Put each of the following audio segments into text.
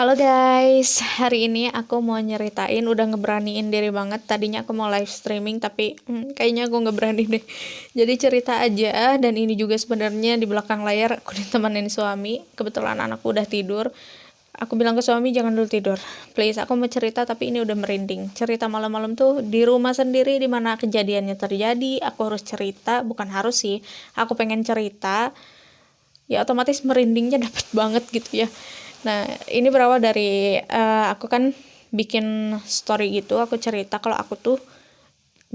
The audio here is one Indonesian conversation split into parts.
Halo guys, hari ini aku mau nyeritain, udah ngeberaniin diri banget. Tadinya aku mau live streaming tapi kayaknya aku nggak berani deh. Jadi cerita aja, dan ini juga sebenarnya di belakang layar aku ditemenin suami. Kebetulan anakku udah tidur. Aku bilang ke suami jangan dulu tidur. Please, aku mau cerita tapi ini udah merinding. Cerita malam-malam tuh di rumah sendiri di mana kejadiannya terjadi. Aku harus cerita, bukan harus sih. Aku pengen cerita. Ya otomatis merindingnya dapet banget gitu ya. Nah ini berawal dari aku kan bikin story gitu, aku cerita kalau aku tuh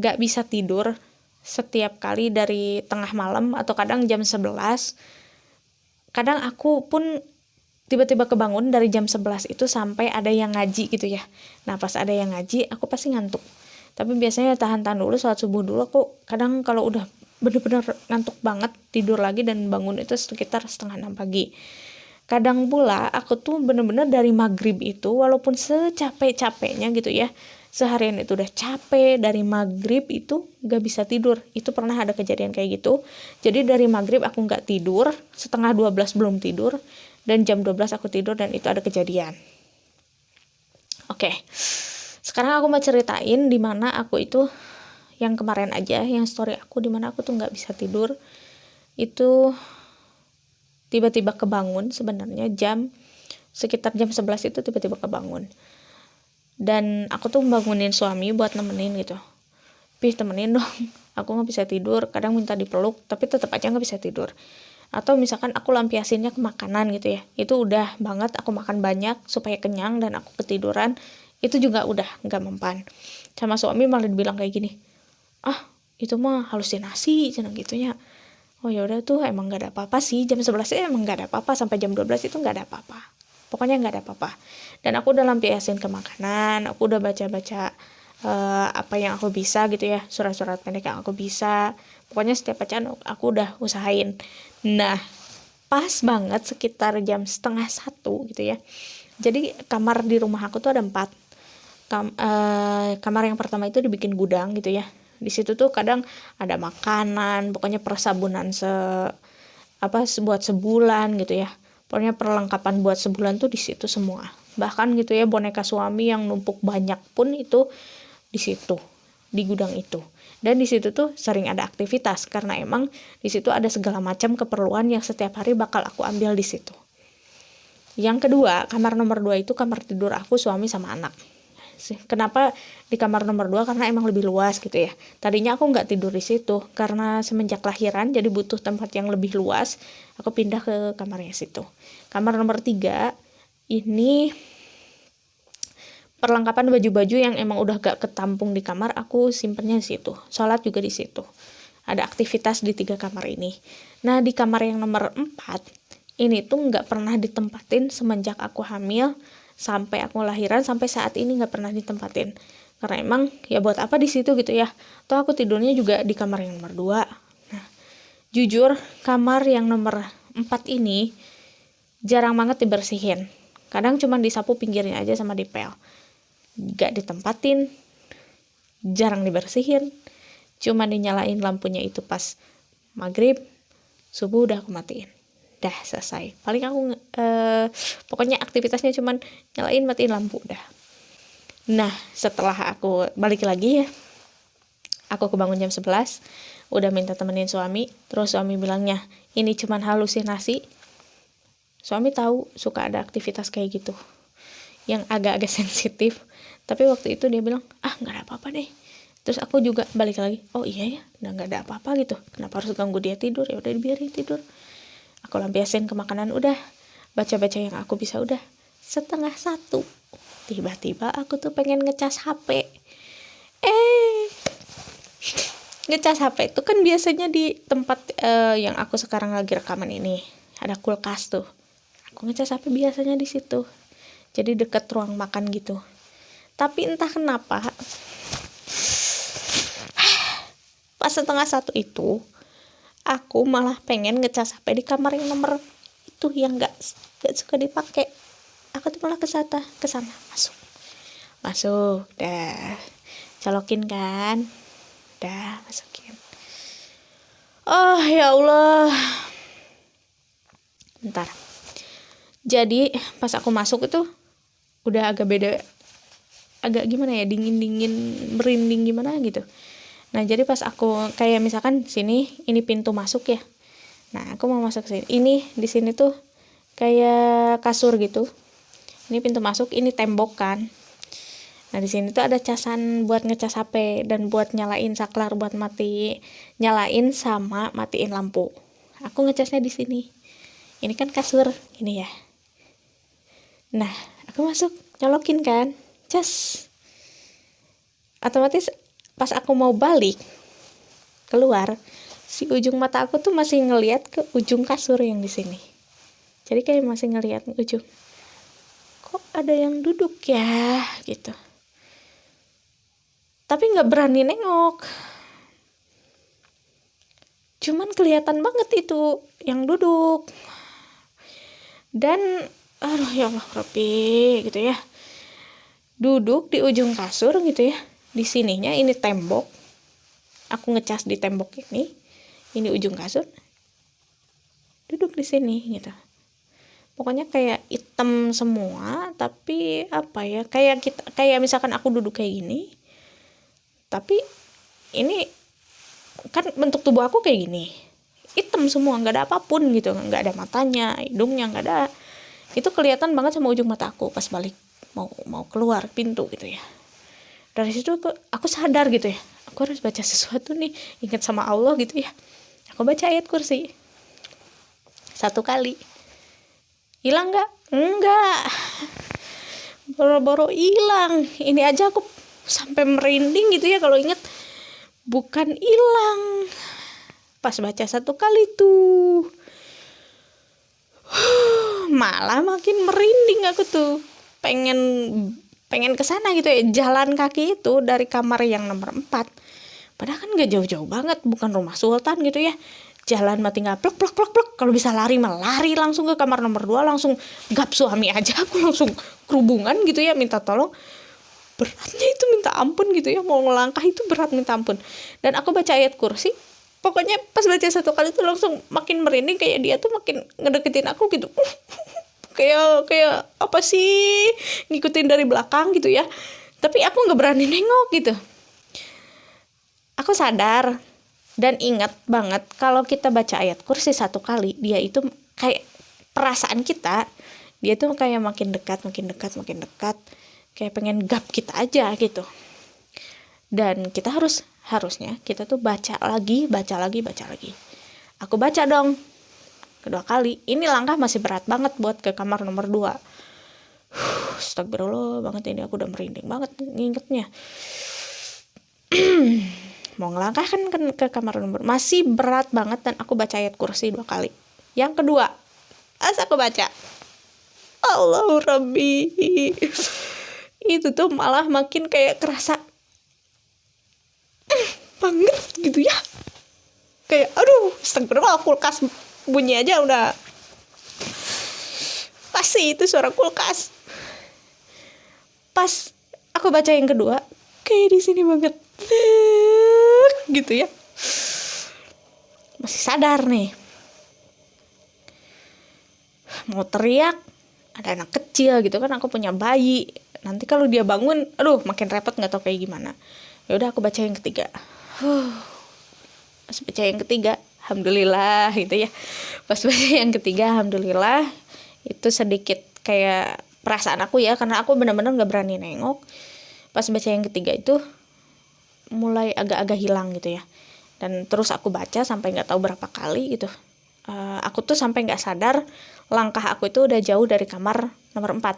gak bisa tidur setiap kali dari tengah malam atau kadang jam 11. Kadang aku pun tiba-tiba kebangun dari jam 11 itu sampai ada yang ngaji gitu ya. Nah pas ada yang ngaji aku pasti ngantuk, tapi biasanya tahan-tahan dulu, sholat subuh dulu. Aku kadang kalau udah bener-bener ngantuk banget tidur lagi dan bangun itu sekitar setengah 6 pagi. Kadang pula aku tuh bener-bener dari maghrib itu, walaupun secapek-capeknya gitu ya, seharian itu udah capek, dari maghrib itu gak bisa tidur. Itu pernah ada kejadian kayak gitu. Jadi dari maghrib aku gak tidur, setengah 12 belum tidur, dan jam 12 aku tidur, dan itu ada kejadian. Oke, sekarang aku mau ceritain dimana aku itu, yang kemarin aja, yang story aku dimana aku tuh gak bisa tidur. Itu tiba-tiba kebangun, sebenarnya sekitar jam 11 itu tiba-tiba kebangun. Dan aku tuh bangunin suami buat nemenin gitu. Pih temenin dong, aku gak bisa tidur. Kadang minta dipeluk, tapi tetap aja gak bisa tidur. Atau misalkan aku lampiasinnya ke makanan gitu ya. Itu udah banget aku makan banyak supaya kenyang dan aku ketiduran. Itu juga udah gak mempan. Sama suami malah dibilang kayak gini, ah itu mah halusinasi cenah gitunya. Oh ya udah tuh, emang gak ada apa-apa sih, jam 11 itu emang gak ada apa-apa, sampai jam 12 itu gak ada apa-apa, pokoknya gak ada apa-apa. Dan aku udah lampiasin ke makanan, aku udah baca-baca apa yang aku bisa gitu ya, surat-surat pendek yang aku bisa, pokoknya setiap bacaan aku udah usahain. Nah pas banget sekitar jam setengah 1 gitu ya, jadi kamar di rumah aku tuh ada 4. Kamar yang pertama itu dibikin gudang gitu ya. Di situ tuh kadang ada makanan, pokoknya persabunan buat sebulan gitu ya. Pokoknya perlengkapan buat sebulan tuh di situ semua. Bahkan gitu ya, boneka suami yang numpuk banyak pun itu di situ, di gudang itu. Dan di situ tuh sering ada aktivitas karena emang di situ ada segala macam keperluan yang setiap hari bakal aku ambil di situ. Yang kedua, kamar nomor 2 itu kamar tidur aku, suami sama anak. Kenapa di kamar nomor 2? Karena emang lebih luas gitu ya. Tadinya aku nggak tidur di situ karena semenjak lahiran jadi butuh tempat yang lebih luas. Aku pindah ke kamarnya situ. Kamar nomor 3 ini perlengkapan baju-baju yang emang udah gak ketampung di kamar, aku simpennya di situ. Sholat juga di situ. Ada aktivitas di 3 kamar ini. Nah di kamar yang nomor 4 ini tuh nggak pernah ditempatin semenjak aku hamil sampai aku lahiran, sampai saat ini nggak pernah ditempatin. Karena emang ya buat apa di situ gitu ya. Toh aku tidurnya juga di kamar yang nomor 2. Nah, jujur kamar yang nomor 4 ini jarang banget dibersihin. Kadang cuma disapu pinggirnya aja sama dipel. Gak ditempatin, jarang dibersihin. Cuma dinyalain lampunya itu pas maghrib, subuh udah aku matiin. Dah selesai. Paling aku pokoknya aktivitasnya cuman nyalain matiin lampu udah. Nah setelah aku balik lagi ya, aku kebangun jam 11, udah minta temenin suami. Terus suami bilangnya ini cuman halusinasi. Suami tahu suka ada aktivitas kayak gitu yang agak-agak sensitif, tapi waktu itu dia bilang nggak ada apa-apa deh. Terus aku juga balik lagi, oh iya ya, nggak ada apa-apa gitu, kenapa harus ganggu dia tidur, ya udah dibiarin tidur. Aku lampiasin ke makanan, udah baca-baca yang aku bisa, udah setengah 1 tiba-tiba aku tuh pengen ngecas HP. Ngecas HP itu kan biasanya di tempat yang aku sekarang lagi rekaman ini ada kulkas tuh. Aku ngecas HP biasanya di situ, jadi deket ruang makan gitu. Tapi entah kenapa pas setengah 1 itu aku malah pengen ngecas HP di kamar yang nomor itu yang nggak suka dipakai. Aku tuh malah ke sana masuk dah, colokin kan, dah masukin. Oh ya Allah, bentar. Jadi pas aku masuk itu udah agak beda, agak gimana ya, dingin merinding gimana gitu. Nah jadi pas aku kayak misalkan sini ini pintu masuk ya, nah aku mau masuk sini, ini di sini tuh kayak kasur gitu, ini pintu masuk, ini tembok kan. Nah di sini tuh ada casan buat ngecas HP dan buat nyalain saklar, buat nyalain sama matiin lampu. Aku ngecasnya di sini. Ini kan kasur ini ya. Nah aku masuk, nyolokin kan, cas. Otomatis pas aku mau balik keluar, si ujung mata aku tuh masih ngelihat ke ujung kasur yang di sini. Jadi kayak masih ngelihat ujung. Kok ada yang duduk ya gitu. Tapi nggak berani nengok. Cuman kelihatan banget itu yang duduk. Dan aduh ya Allah Rabbi gitu ya. Duduk di ujung kasur gitu ya. Di sininya ini tembok. Aku ngecas di tembok ini. Ini ujung kasur. Duduk di sini gitu. Pokoknya kayak hitam semua, tapi apa ya? Kayak misalkan aku duduk kayak gini. Tapi ini kan bentuk tubuh aku kayak gini. Hitam semua, nggak ada apapun gitu, nggak ada matanya, hidungnya nggak ada. Itu kelihatan banget sama ujung mata aku pas balik mau keluar pintu gitu ya. Dari situ aku sadar gitu ya, aku harus baca sesuatu nih, ingat sama Allah gitu ya. Aku baca ayat kursi 1 kali. Hilang nggak? Enggak, boro-boro hilang. Ini aja aku sampai merinding gitu ya kalau inget. Bukan hilang, pas baca 1 kali tuh malah makin merinding aku tuh, pengen kesana gitu ya, jalan kaki itu dari kamar yang nomor 4, padahal kan gak jauh-jauh banget, bukan rumah sultan gitu ya, jalan mah tinggal plek plek plek plek, kalau bisa lari mah lari langsung ke kamar nomor 2, langsung gap suami aja, aku langsung kerubungan gitu ya, minta tolong. Beratnya itu minta ampun gitu ya, mau ngelangkah itu berat minta ampun. Dan aku baca ayat kursi, pokoknya pas baca 1 kali itu langsung makin merinding, kayak dia tuh makin ngedeketin aku gitu. kayak apa sih, ngikutin dari belakang gitu ya, tapi aku nggak berani nengok gitu. Aku sadar dan ingat banget kalau kita baca ayat kursi 1 kali, dia itu kayak perasaan kita, dia tuh kayak makin dekat, kayak pengen gap kita aja gitu. Dan kita harusnya kita tuh baca lagi. Aku baca dong 2 kali. Ini langkah masih berat banget buat ke kamar nomor 2. Astagfirullah banget, ini aku udah merinding banget ngingetnya. Mau ngelangkah kan ke kamar nomor, masih berat banget, dan aku baca ayat kursi 2 kali. Yang kedua, aku baca Allahu Rabbi. Itu tuh malah makin kayak kerasa banget gitu ya. Kayak aduh, astagfirullah, kulkas bunyi aja udah pasti itu suara kulkas. Pas aku baca yang kedua, kayak di sini banget gitu ya. Masih sadar nih, mau teriak, ada anak kecil gitu kan, aku punya bayi, nanti kalau dia bangun aduh makin repot, nggak tahu kayak gimana. Ya udah aku baca yang ketiga. Pas baca yang ketiga, alhamdulillah gitu ya. Pas baca yang ketiga, alhamdulillah, itu sedikit kayak perasaan aku ya, karena aku benar-benar nggak berani nengok. Pas baca yang ketiga itu mulai agak-agak hilang gitu ya. Dan terus aku baca sampai nggak tahu berapa kali gitu. Aku tuh sampai nggak sadar langkah aku itu udah jauh dari kamar nomor 4.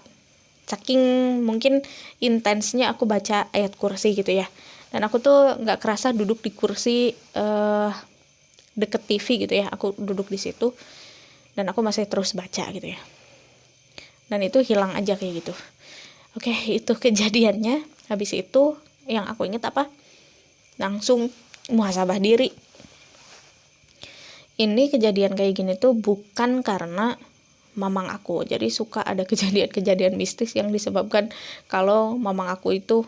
Saking mungkin intensnya aku baca ayat kursi gitu ya. Dan aku tuh nggak kerasa duduk di kursi deket TV gitu ya. Aku duduk di situ dan aku masih terus baca gitu ya. Dan itu hilang aja kayak gitu. Oke, itu kejadiannya. Habis itu yang aku inget apa? Langsung muhasabah diri. Ini kejadian kayak gini tuh bukan karena mamang aku. Jadi suka ada kejadian-kejadian mistis yang disebabkan kalau mamang aku itu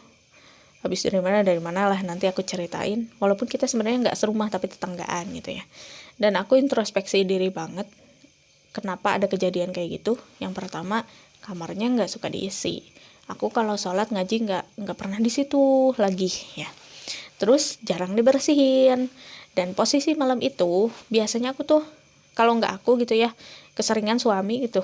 habis dari mana lah, nanti aku ceritain. Walaupun kita sebenarnya nggak serumah tapi tetanggaan gitu ya. Dan aku introspeksi diri banget. Kenapa ada kejadian kayak gitu? Yang pertama, kamarnya nggak suka diisi. aku kalau sholat ngaji nggak pernah di situ lagi ya. Terus jarang dibersihin, dan posisi malam itu biasanya aku tuh kalau nggak aku gitu ya, keseringan suami gitu,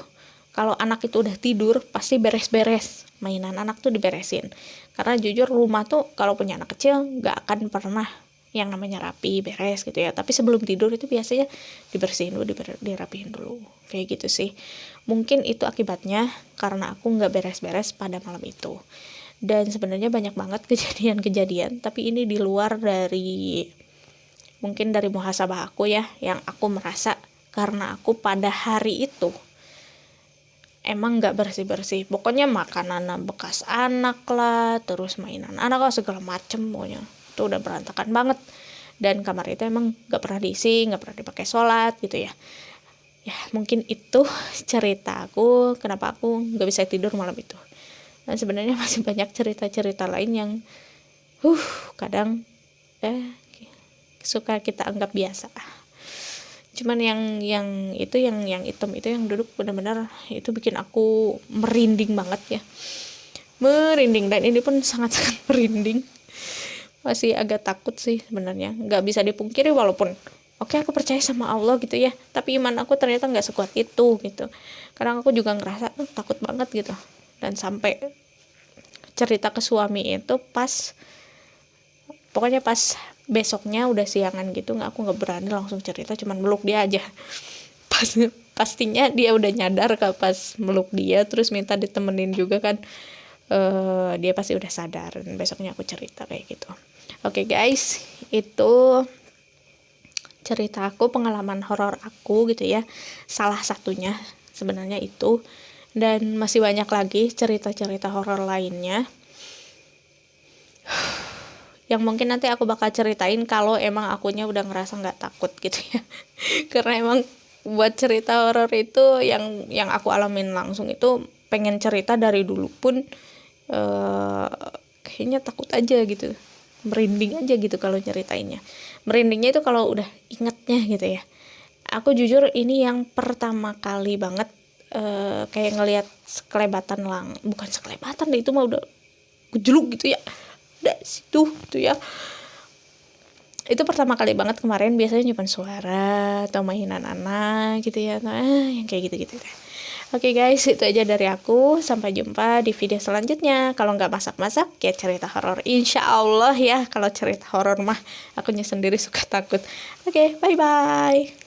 kalau anak itu udah tidur pasti beres-beres mainan anak tuh diberesin, karena jujur rumah tuh kalau punya anak kecil nggak akan pernah yang namanya rapi beres gitu ya, tapi sebelum tidur itu biasanya dibersihin dulu, dirapihin dulu kayak gitu sih. Mungkin itu akibatnya karena aku nggak beres-beres pada malam itu. Dan sebenarnya banyak banget kejadian-kejadian, tapi ini di luar dari mungkin dari muhasabah aku ya, yang aku merasa karena aku pada hari itu emang nggak bersih-bersih, pokoknya makanan bekas anak lah, terus mainan anak lah, segala macem pokoknya itu udah berantakan banget. Dan kamar itu emang nggak pernah diisi, nggak pernah dipakai sholat gitu ya. Ya mungkin itu cerita aku kenapa aku nggak bisa tidur malam itu. Dan sebenarnya masih banyak cerita-cerita lain yang kadang suka kita anggap biasa. Cuman yang itu yang hitam itu yang duduk benar-benar itu bikin aku merinding banget ya, merinding. Dan ini pun sangat-sangat merinding, masih agak takut sih sebenarnya, nggak bisa dipungkiri. Walaupun oke, aku percaya sama Allah gitu ya, tapi iman aku ternyata nggak sekuat itu gitu. Kadang aku juga ngerasa takut banget gitu. Dan sampai cerita ke suami itu pokoknya pas besoknya udah siangan gitu, aku nggak berani langsung cerita, cuman meluk dia aja. Pastinya dia udah nyadar kalau pas meluk dia terus minta ditemenin juga kan, dia pasti udah sadar. Dan besoknya aku cerita kayak gitu. Oke guys, itu cerita aku, pengalaman horor aku gitu ya, salah satunya sebenarnya itu. Dan masih banyak lagi cerita-cerita horor lainnya yang mungkin nanti aku bakal ceritain kalau emang akunya udah ngerasa nggak takut gitu ya. Karena emang buat cerita horor itu yang aku alamin langsung itu, pengen cerita dari dulu pun kayaknya takut aja gitu, merinding aja gitu kalau nyeritainnya. Merindingnya itu kalau udah ingetnya gitu ya. Aku jujur ini yang pertama kali banget kayak ngelihat sekelebatan bukan sekelebatan deh, itu mah udah gejluk gitu ya, udah situ gitu ya. Itu pertama kali banget kemarin, biasanya cuma suara atau mainan anak gitu ya, yang kayak gitu-gitu deh. Oke guys, itu aja dari aku. Sampai jumpa di video selanjutnya. Kalau nggak masak-masak, ya cerita horor. Insya Allah ya, kalau cerita horor mah akunya sendiri suka takut. Oke, bye-bye.